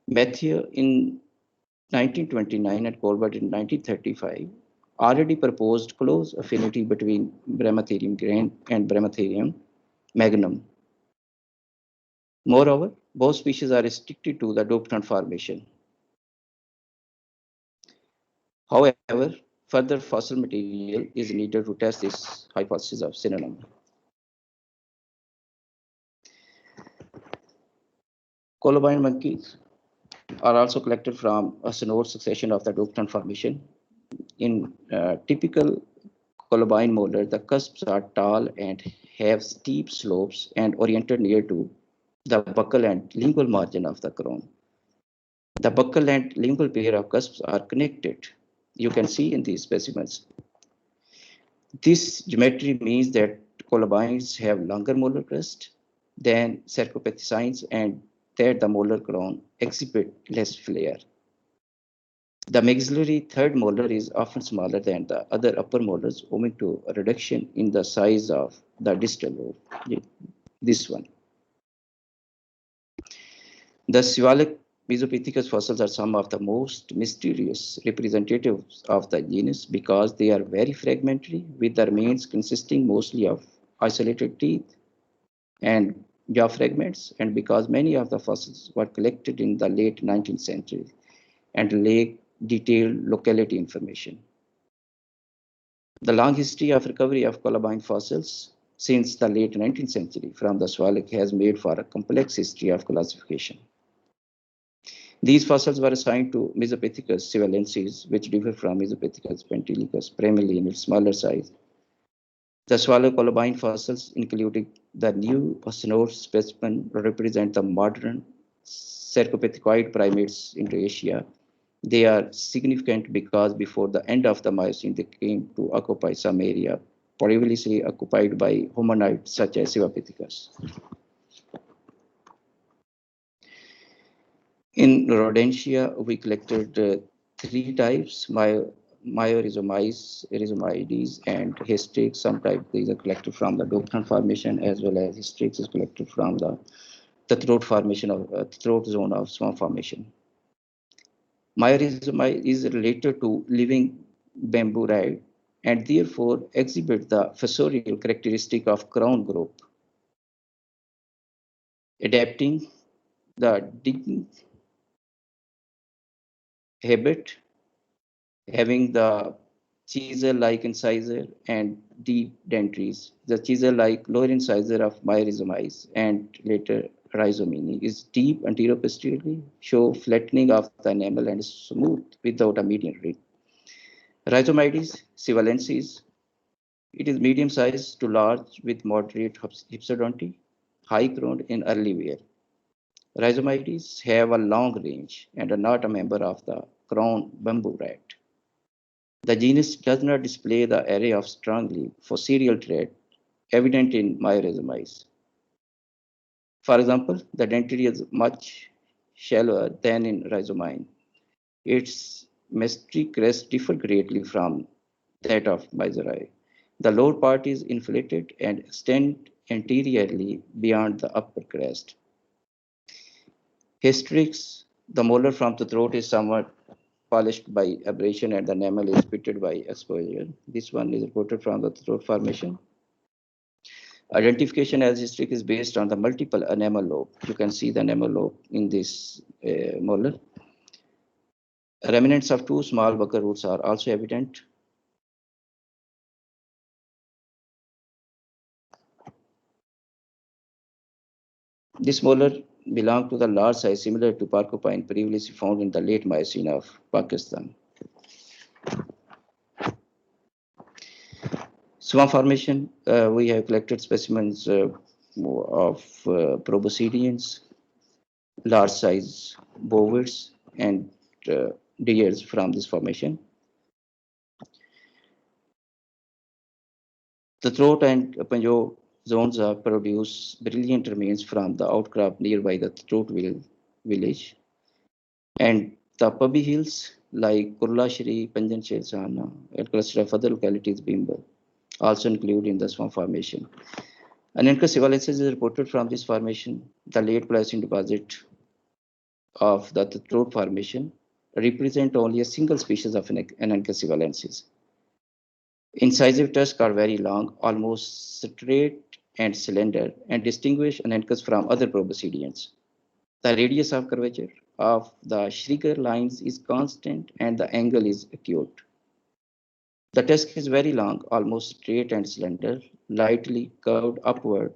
Matthew in 1929 and Colbert in 1935 already proposed close affinity between Brahmatherium grant and Brahmatherium magnum. Moreover, both species are restricted to the Dupton formation. However, further fossil material is needed to test this hypothesis of synonym. Colobine monkeys are also collected from a snore succession of the Dupton formation. In typical Colobine molar, the cusps are tall and have steep slopes and oriented near to the buccal and lingual margin of the crown. The buccal and lingual pair of cusps are connected. You can see in these specimens. This geometry means that colobines have longer molar crest than Cercopithecines and that the molar crown exhibit less flare. The maxillary third molar is often smaller than the other upper molars, owing to a reduction in the size of the distal lobe. This one. The Swalik Mesopithecus fossils are some of the most mysterious representatives of the genus because they are very fragmentary, with the remains consisting mostly of isolated teeth and jaw fragments, and because many of the fossils were collected in the late 19th century and lack detailed locality information. The long history of recovery of colobine fossils since the late 19th century from the Swalik has made for a complex history of classification. These fossils were assigned to Mesopithecus sivalensis, which differ from Mesopithecus pentylicus primarily in its smaller size. The Swallow-Colobine fossils, including the new Snore specimen, represent the modern Cercopithecoid primates into Asia. They are significant because before the end of the Miocene, they came to occupy some area previously occupied by hominids such as Sivapithecus. In Rodentia, we collected 3 types, Myorhizomides, and Hystrix. Some types these are collected from the Dupton formation, as well as Hystrix is collected from the throat formation of throat zone of swamp formation. Myorhizomides is related to living bamboo ride and therefore exhibit the fossorial characteristic of crown group, adapting the digging habit, having the chisel-like incisor and deep dentries. The chisel-like lower incisor of Myorhizomides and later Rhizomini is deep anteroposteriorly, show flattening of the enamel and is smooth without a median ring. Rhizomides sivalensis, it is medium-sized to large with moderate hypsodonty, high-crowned in early wear. Rhizomides have a long range and are not a member of the crown bamboo rat. The genus does not display the array of strongly fossorial traits evident in Myorhizomides. For example, the dentary is much shallower than in Rhizomine. Its mesenteric crest differs greatly from that of Mizrae. The lower part is inflated and extends anteriorly beyond the upper crest. Hystrix, the molar from the throat is somewhat polished by abrasion and the enamel is pitted by exposure. This one is reported from the throat formation. Identification as hystric is based on the multiple enamel lobe. You can see the enamel lobe in this molar. Remnants of two small buccal roots are also evident. This molar belonged to the large size similar to porcupine previously found in the late Miocene of Pakistan. Swamp formation, we have collected specimens of proboscideans, large size bovids, and deers from this formation. The throat and panjo zones produce brilliant remains from the outcrop nearby the throat village. And the Pabi Hills like Kurla Shri, Panjan Sher Sahana, and cluster of other localities Bimba also include in the swamp formation. An Anencus evalensis is reported from this formation. The late Pliocene deposit of the throat formation represent only a single species of Anencus evalensis. Incisive tusks are very long, almost straight and slender, and distinguish Anencus from other proboscideans. The radius of curvature of the Schreger lines is constant and the angle is acute. The tusk is very long, almost straight and slender, lightly curved upward,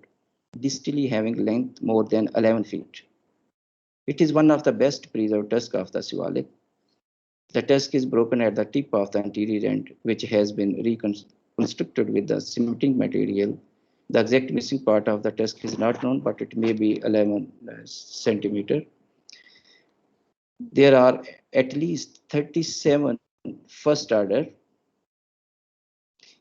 distally having length more than 11 feet. It is one of the best preserved tusks of the Siwalik. The tusk is broken at the tip of the anterior end, which has been reconstructed with the cementing material. The exact missing part of the tusk is not known, but it may be 11 centimeter. There are at least 37 first order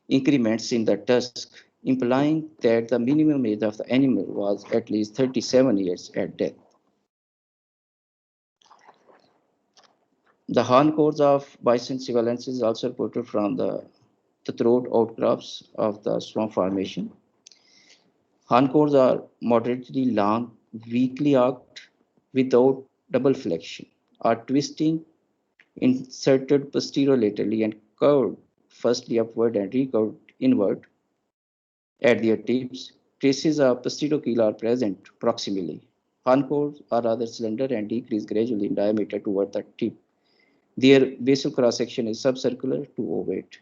increments in the tusk, implying that the minimum age of the animal was at least 37 years at death. The horn cords of bison sivalensis is also reported from the throat outcrops of the swamp formation. Horn cords are moderately long, weakly arced, without double flexion, are twisting, inserted posterolaterally and curved firstly upward and recurved inward at their tips. Traces of posterokeel are present proximally. Horn cords are rather slender and decrease gradually in diameter toward the tip. Their basal cross-section is subcircular to ovate.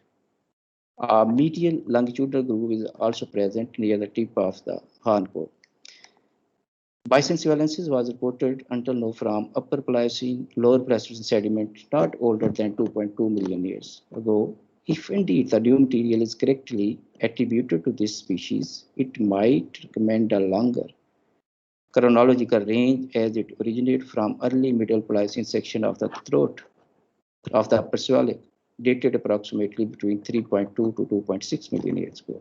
A medial longitudinal groove is also present near the tip of the horn cord. Bison sivalensis was reported until now from Upper Pliocene, Lower Pliocene sediment not older than 2.2 million years ago. If indeed the new material is correctly attributed to this species, it might recommend a longer chronological range as it originated from early Middle Pliocene section of the throat of the Upper Siwalik, dated approximately between 3.2 to 2.6 million years ago.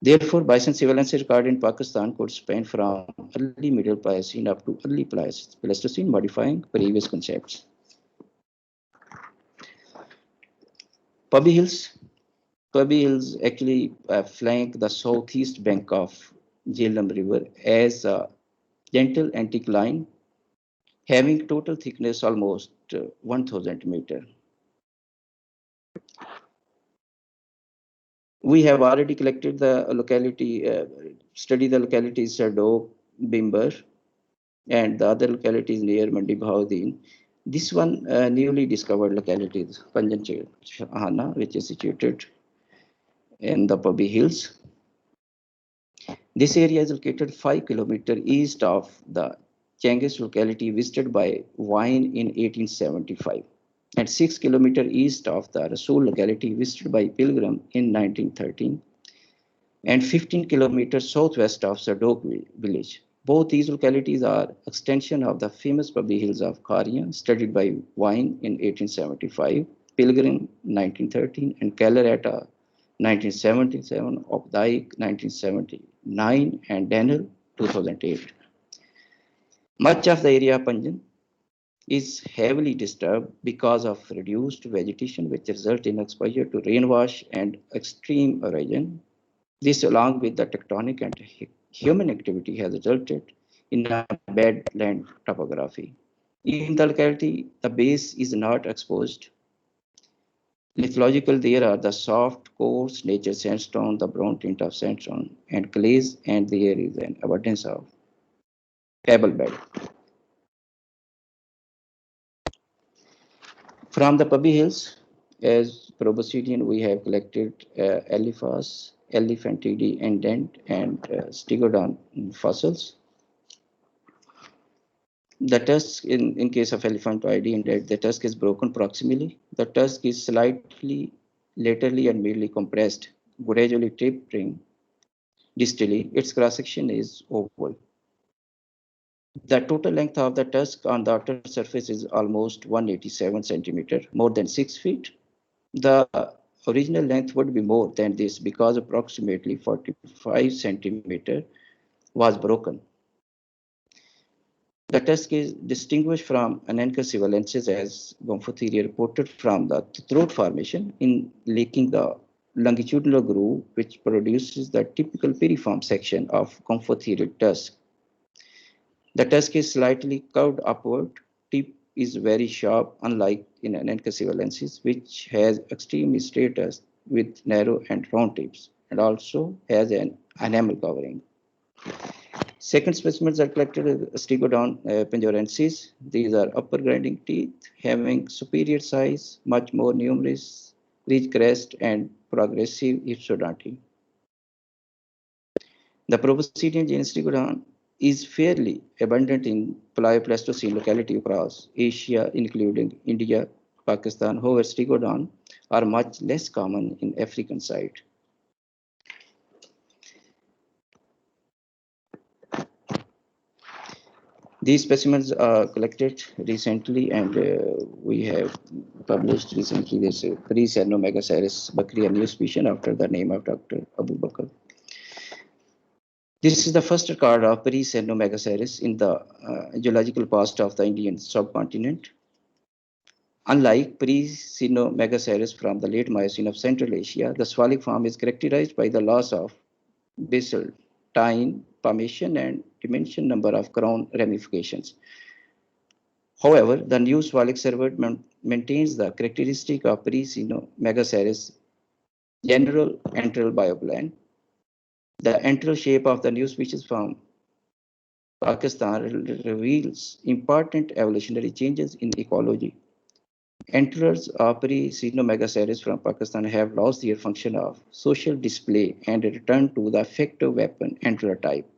Therefore, bison sivalensis recorded in Pakistan could span from early Middle Pliocene up to early Pleistocene, modifying previous concepts. Pabi Hills actually flank the southeast bank of Jhelum River as a gentle anticline, having total thickness almost 1,000 meters. We have already collected the locality, studied the localities Sardok, Bimber, and the other localities near Mandi Bahauddin. This one newly discovered locality is Panjan Chahana, which is situated in the Pabi Hills. This area is located 5 kilometers east of the Changis locality visited by Wine in 1875. And 6 kilometers east of the Rasool locality visited by Pilgrim in 1913, and 15 kilometers southwest of Sardok village. Both these localities are extension of the famous Pabi Hills of Kharian, studied by Wine in 1875, Pilgrim 1913, and Kallerata 1977, Opdyke 1979, and Daniel 2008. Much of the area of Panjan is heavily disturbed because of reduced vegetation, which result in exposure to rainwash and extreme erosion. This, along with the tectonic and human activity, has resulted in a bad land topography. In the locality, the base is not exposed. Lithological, there are the soft, coarse nature sandstone, the brown tint of sandstone and clays, and there is an abundance of pebble bed. From the Puppy Hills, as proboscidean, we have collected Elephas, Elephantidae, Indent, and Stegodon fossils. The tusk, in case of Elephantidae Indent, the tusk is broken proximally. The tusk is slightly laterally and medially compressed, gradually tapering distally. Its cross-section is oval. The total length of the tusk on the outer surface is almost 187 centimeter, more than 6 feet. The original length would be more than this because approximately 45 centimeter was broken. The tusk is distinguished from Anancus sivalensis as Gomphotheria reported from the throat formation in linking the longitudinal groove which produces the typical piriform section of Gomphotherial tusk. The tusk is slightly curved upward. Tip is very sharp, unlike in Anancus sivalensis, which has extremely straight tusk with narrow and round tips, and also has an enamel covering. Second specimens are collected with Stegodon penjorensis. These are upper grinding teeth having superior size, much more numerous, rich crest, and progressive hypsodonty. The proboscidean genus Stegodon is fairly abundant in Paleoplastocene locality across Asia, including India, Pakistan. However, Stegodon are much less common in African side. These specimens are collected recently, and we have published recently this Pericernomegaceres bakri, a new species after the name of Dr. Abu Bakr. This is the first record of Pericernomegaceres in the geological past of the Indian subcontinent. Unlike Pericernomegaceres from the late Miocene of Central Asia, the Sphalic form is characterized by the loss of basaltine formation and diminution number of crown ramifications. However, the new Sphalic servet maintains the characteristic of Pericernomegaceres general antral bioplan. The antral shape of the new species from Pakistan reveals important evolutionary changes in ecology. Antlers of Pericernomegaceres from Pakistan have lost their function of social display and returned to the effective weapon antler type.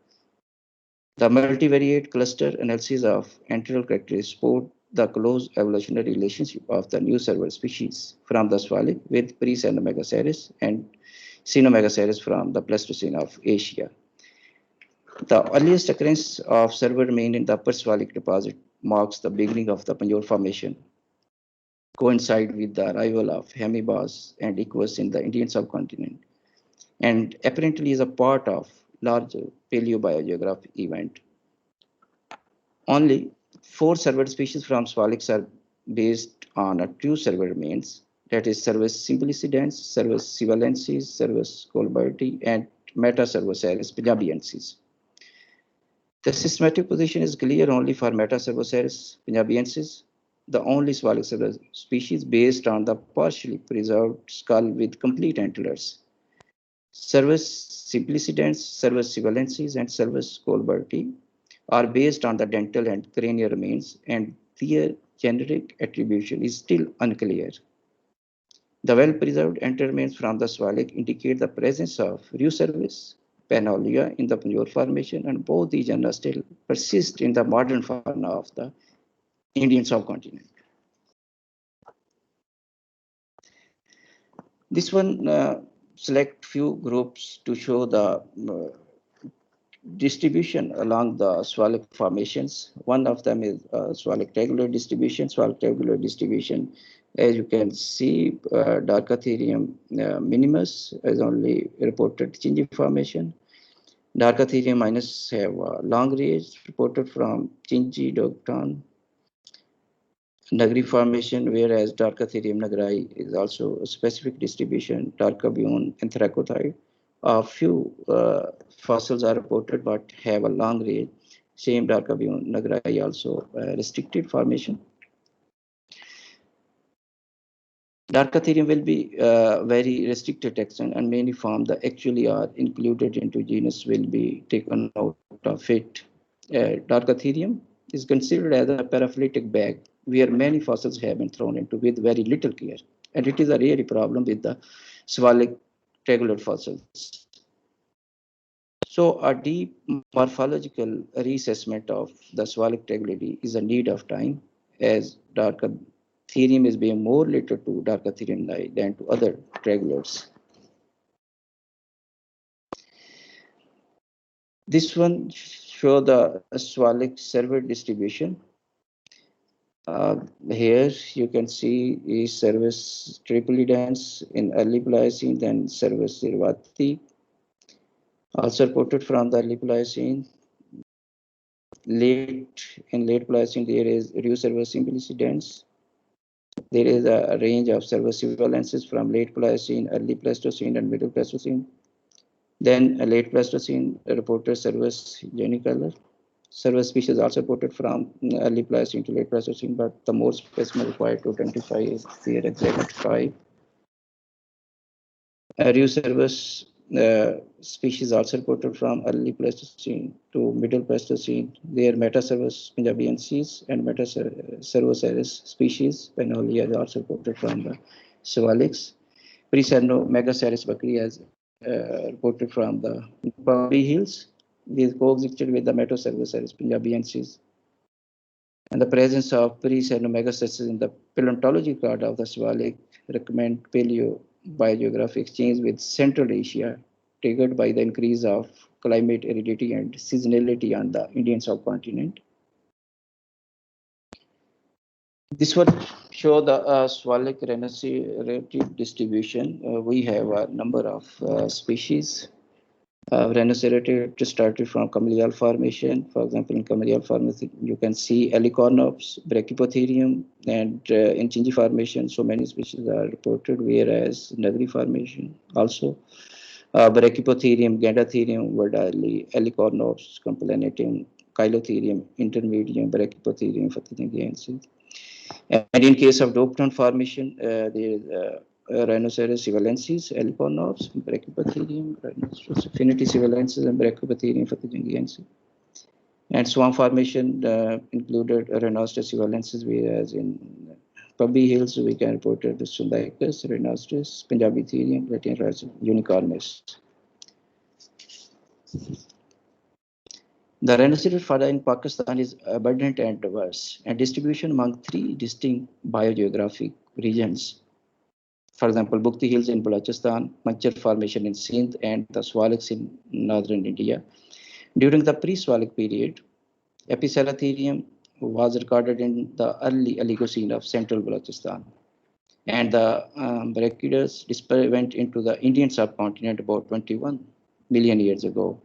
The multivariate cluster analysis of antral characteristics support the close evolutionary relationship of the new servet species from the Sphalic with Pericernomegaceres and Cynomegaceres from the Pleistocene of Asia. The earliest occurrence of servet remain in the Upper Sphalic deposit marks the beginning of the Panjor Formation, coincide with the arrival of Hemibas and Equus in the Indian subcontinent, and apparently is a part of larger paleobiogeographic event. Only 4 servet species from Sphalics are based on a true servet remains, that is Cervus simplicidens, Cervus sivalensis, Cervus colberti, and Metacervoceres punjabiensis. The systematic position is clear only for Metacervoceres punjabiensis, the only Sphalic servet species based on the partially preserved skull with complete antlers. Cervus simplicidens, Cervus sivalensis, and Cervus colberti are based on the dental and cranial remains, and their genetic attribution is still unclear. The well-preserved antler remains from the Sphalic indicate the presence of Rheocervis panolia in the Panjor Formation, and both these genera still persist in the modern fauna of the Indian subcontinent. This one select few groups to show the distribution along the Sphalic formations. One of them is Sphalic tabular distribution. Sphalic tabular distribution, as you can see, Darcatherium minimus is only reported Chinji formation. Darcatherium minus have long range reported from Chinji, Dogtan, Nagri formation, whereas Darcatherium nagri is also a specific distribution, Darcabion and Thracothite. A few fossils are reported but have a long range. Same Darkabune Nagarai also restricted formation. Darkotherium will be very restricted taxon, and many forms that actually are included into genus will be taken out of it. Darkotherium is considered as a paraphyletic bag where many fossils have been thrown into with very little care, and it is a real problem with the Sewalic tragular fossils. So a deep morphological reassessment of the Sewalic tragularity is a need of time, as Darkotherium is being more related to Darkotherium than to other tragulars. This one shows the Sewalic serval distribution. Here you can see is Cervus tripolidans in early Pliocene, then Cervus irvati, also reported from the early Pliocene. Late Pliocene, there is Rheocervus implicidens. There is a range of Cervus evalences from late Pliocene, early Pleistocene, and middle Pleistocene. Then a late Pleistocene reported Cervus genicolor. Several species also reported from early Pliocene to late Pleistocene, but the more specimen required to identify is the exact type. Rheocervus species also reported from early Pleistocene to middle Pleistocene. Their Metacervus punjabiensis and Metacervosaurus species, Panolia, is also reported from the Sewalics. Precerno Megaceres bakri as reported from the Puppy Hills. These coexisted with the Metacervosaurus punjabiensis. And the presence of pre-Cerno Megaceres in the paleontology part of the Sewalic recommend paleo-biogeographic exchange with Central Asia, triggered by the increase of climate aridity and seasonality on the Indian subcontinent. This would show the Sewalic rhinoceros distribution. We have a number of species. Rhinoceros started from Cambrial Formation. For example, in Cambrial Formation, you can see Helicornops, Brachypotherium, and in Chinji Formation, so many species are reported, whereas Nagari Formation also. Brachypotherium, Gandatherium, Verdali, Helicornops, Complanatum, Cheilotherium, Intermedium, Brachypotherium, Fathigensis. And in case of Dopton Formation, there is Rhinoceros sivalensis, Helicornops, Brachypotherium, Rhinoceros affinity sivalensis, and Brachypotherium fathigengiensis. And Swamp Formation included Rhinoceros sivalensis, whereas in Puppy Hills we can report the Sundicus, Rhinoceros, Punjabitherium, Latinus, Unicornis. The rhinoceros fauna in Pakistan is abundant and diverse, and distribution among three distinct biogeographic regions. For example, Bukti Hills in Balochistan, Manchar Formation in Sindh, and the Sewalics in northern India. During the pre-Sewalic period, Epicelotherium was recorded in the early Oligocene of central Balochistan. And the Brachydes went into the Indian subcontinent about 21 million years ago.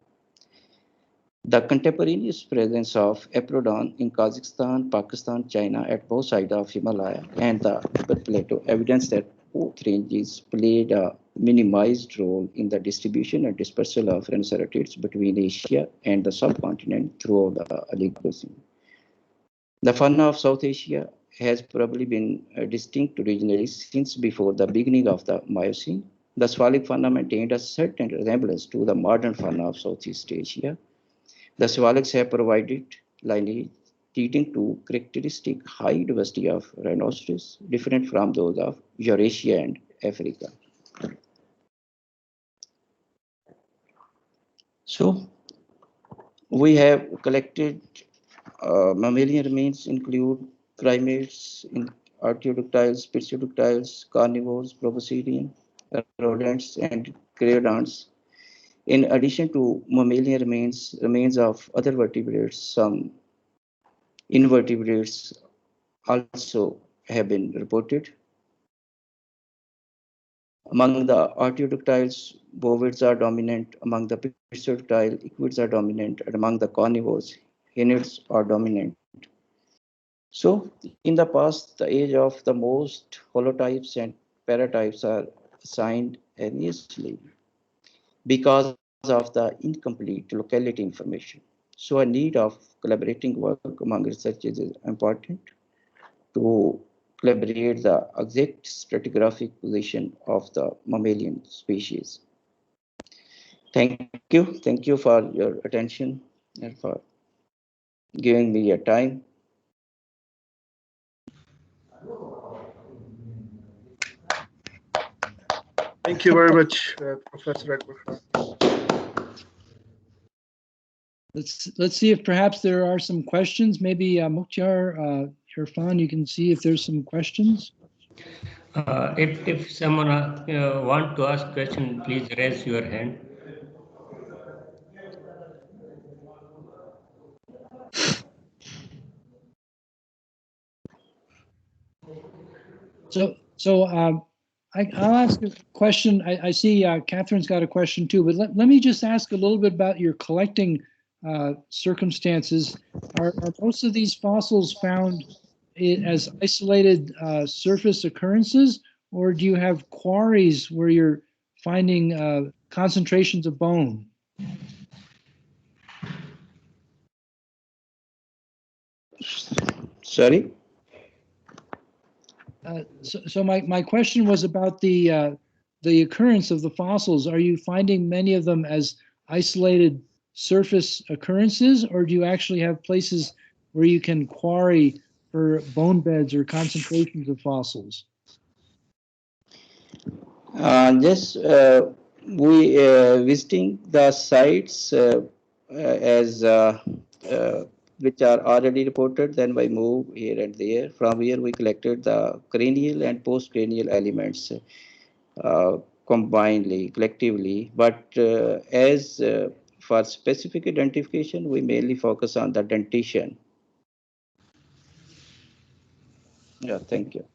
The contemporaneous presence of Eprodon in Kazakhstan, Pakistan, China at both sides of Himalaya and the Tibet Plateau evidence that both ranges played a minimized role in the distribution and dispersal of rhinoceratids between Asia and the subcontinent throughout the Oligocene. The fauna of South Asia has probably been distinct regionally since before the beginning of the Miocene. The Sewalic fauna maintained a certain resemblance to the modern fauna of Southeast Asia. The Sewalics have provided lineage leading to characteristic high diversity of rhinoceros, different from those of Eurasia and Africa. So, we have collected mammalian remains include primates, artiodactyls, pterodactyls, carnivores, proboscidean, rodents, and creodonts. In addition to mammalian remains of other vertebrates, some invertebrates also have been reported. Among the artiodactyls, bovids are dominant. Among the pterodactyl, equids are dominant. And among the carnivores, henids are dominant. So, in the past, the age of the most holotypes and paratypes are assigned erroneously because of the incomplete locality information. So a need of collaborating work among researchers is important to collaborate the exact stratigraphic position of the mammalian species. Thank you for your attention and for giving me your time. Thank you very much, Professor Akbar Khan. Let's see if perhaps there are some questions. Maybe Mukhtar, Irfan, you can see if there's some questions. If someone want to ask question, please raise your hand. I'll ask a question. I see Catherine's got a question too, but let me just ask a little bit about your collecting circumstances. Are most of these fossils found as isolated surface occurrences, or do you have quarries where you're finding concentrations of bone? Sorry? So my question was about the occurrence of the fossils. Are you finding many of them as isolated surface occurrences, or do you actually have places where you can quarry for bone beds or concentrations of fossils? Yes, we visiting the sites as which are already reported, then we move here and there. From here we collected the cranial and postcranial elements combinedly, collectively, but as for specific identification, we mainly focus on the dentition. Yeah, thank you.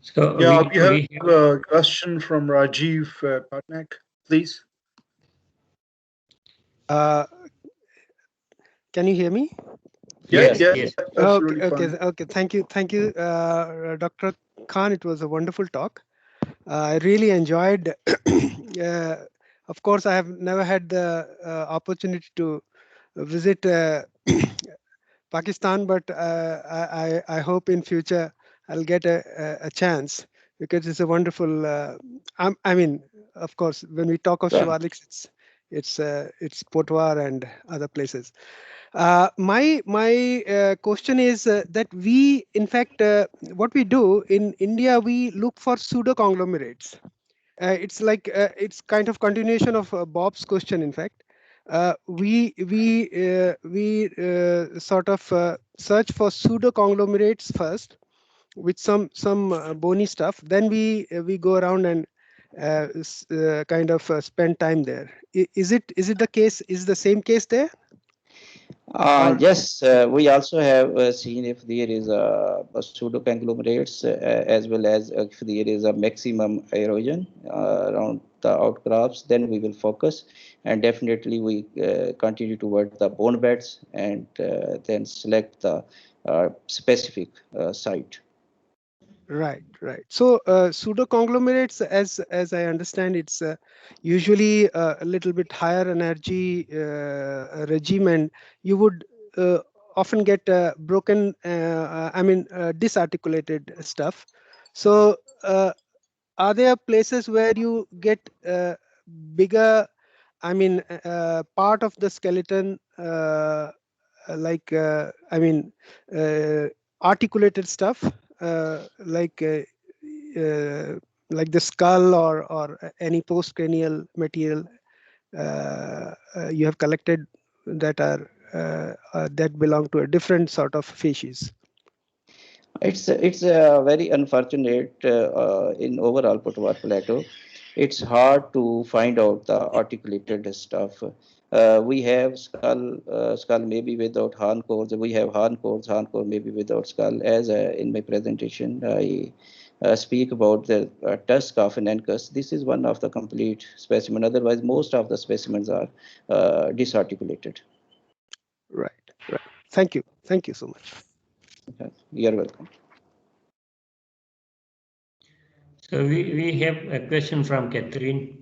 So Yeah, we have a question from Rajiv Patnaik, please. Can you hear me? Yes. Yes. Absolutely Okay. Thank you, Dr. Khan. It was a wonderful talk. I really enjoyed. Of course, I have never had the opportunity to visit Pakistan, but I hope in future I'll get a chance, because it's a wonderful. I mean, of course, when we talk of Shivaliks, it's Potwar and other places. My question is that we, in fact, what we do in India, we look for pseudo conglomerates. It's like it's kind of continuation of Bob's question. In fact, we sort of search for pseudo conglomerates first with some bony stuff. Then we go around and kind of spend time there. Is it the case? Is the same case there? Yes, we also have seen if there is a pseudo conglomerates as well as if there is a maximum erosion around the outcrops, then we will focus, and definitely we continue toward the bone beds and then select the specific site. Right. So pseudo conglomerates, as I understand, it's usually a little bit higher energy regime, and you would often get broken, disarticulated stuff. So are there places where you get bigger, part of the skeleton, articulated stuff, like the skull or any postcranial material you have collected that are that belong to a different sort of species? It's very unfortunate in overall Potwar Plateau. It's hard to find out the articulated stuff. We have skull maybe without horn cores. We have horn core maybe without skull. As in my presentation, I speak about the tusk of an Ancus. This is one of the complete specimen. Otherwise, most of the specimens are disarticulated. Right. Thank you so much. You're welcome. So we have a question from Catherine.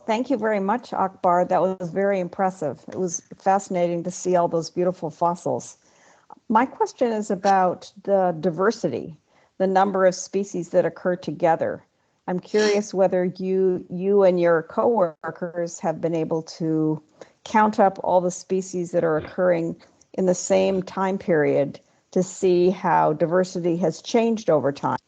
Thank you very much, Akbar. That was very impressive. It was fascinating to see all those beautiful fossils. My question is about the diversity, the number of species that occur together. I'm curious whether you and your coworkers have been able to count up all the species that are occurring in the same time period to see how diversity has changed over time.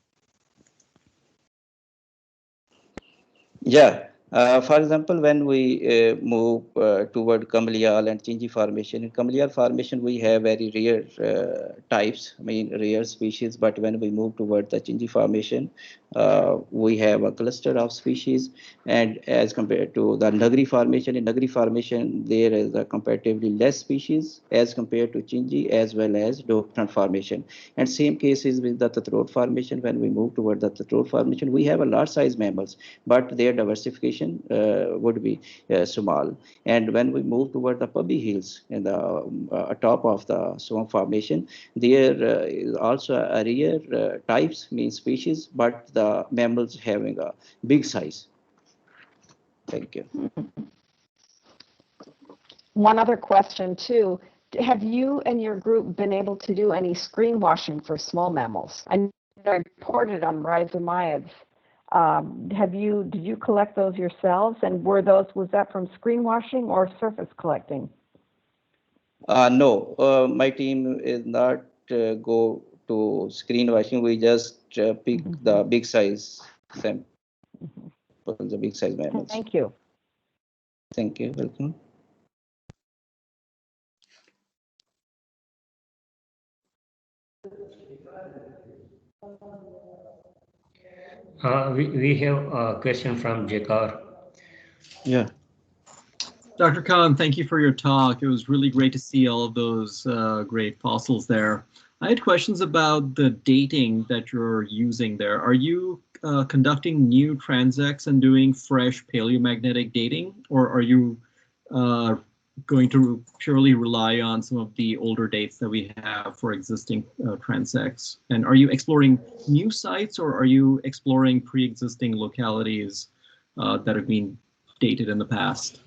Yeah. For example, when we move toward Kamlial and Chinji Formation, in Kamlial Formation, we have very rare types, I mean, rare species. But when we move toward the Chinji Formation, we have a cluster of species. And as compared to the Nagri Formation, in Nagri Formation, there is a comparatively less species as compared to Chinji as well as Dokran Formation. And same cases with the Tatrot Formation. When we move toward the Tatrot Formation, we have a large size mammals, but their diversification would be small. And when we move toward the Puppy Hills in the top of the swamp formation, there is also a rare types, means species, but the mammals having a big size. Thank you. One other question too. Have you and your group been able to do any screen washing for small mammals? I reported on rhizomiids. Did you collect those yourselves, and was that from screen washing or surface collecting? No, my team is not go to screen washing. We just pick the big size samples, the big size mammals. Thank you. Thank you. Welcome. We have a question from Jakar. Yeah. Dr. Khan, thank you for your talk. It was really great to see all of those great fossils there. I had questions about the dating that you're using there. Are you conducting new transects and doing fresh paleomagnetic dating, or are you going to purely rely on some of the older dates that we have for existing transects? And are you exploring new sites, or are you exploring pre-existing localities that have been dated in the past?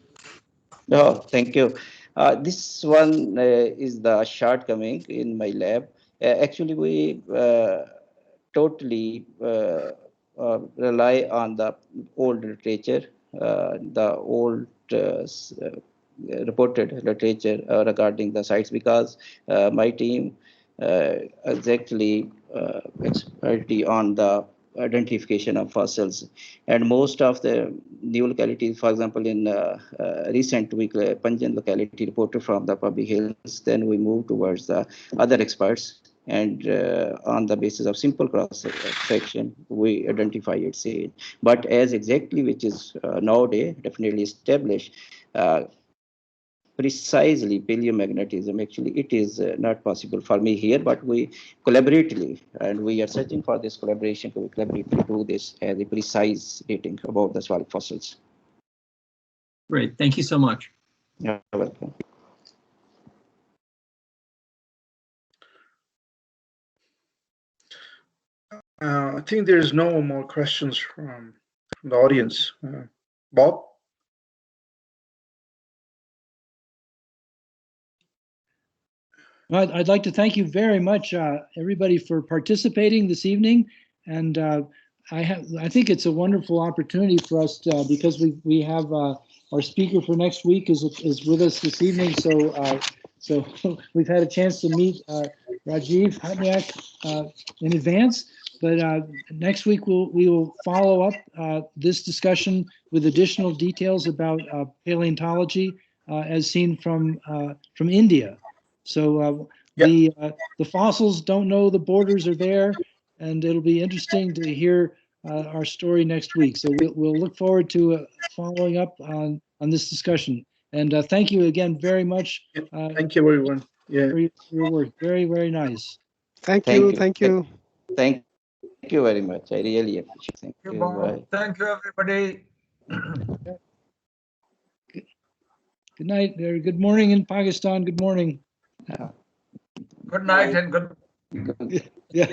No, thank you. This one is the shortcoming in my lab. Actually, we totally rely on the old literature, the old reported literature regarding the sites, because my team exactly expertly on the identification of fossils, and most of the new localities, for example, in recent week, Panjan locality reported from the Puppy Hills. Then we move towards the other experts, and on the basis of simple cross section, we identify its age. But as exactly which is nowadays definitely established, precisely paleomagnetism, actually it is not possible for me here, but we collaboratively, and we are searching for this collaboration to collaboratively do this as a precise dating about the swallow fossils. Great, thank you so much. You're welcome. I think there's no more questions from the audience. Bob? Well, I'd like to thank you very much, everybody, for participating this evening. And I think it's a wonderful opportunity for us to, because we have our speaker for next week is with us this evening. So we've had a chance to meet Rajiv Hatnaik in advance. But next week we will follow up this discussion with additional details about paleontology as seen from India. So the fossils don't know the borders are there, and it'll be interesting to hear our story next week. So we'll look forward to following up on this discussion. And thank you again very much. Thank you, everyone. Yeah. For your work. Very, very nice. Thank you. Thank you. Thank you very much. I really appreciate it. Thank you. Bye. Thank you, everybody. Good night. Good morning in Pakistan. Good morning. Good night and good. Yeah.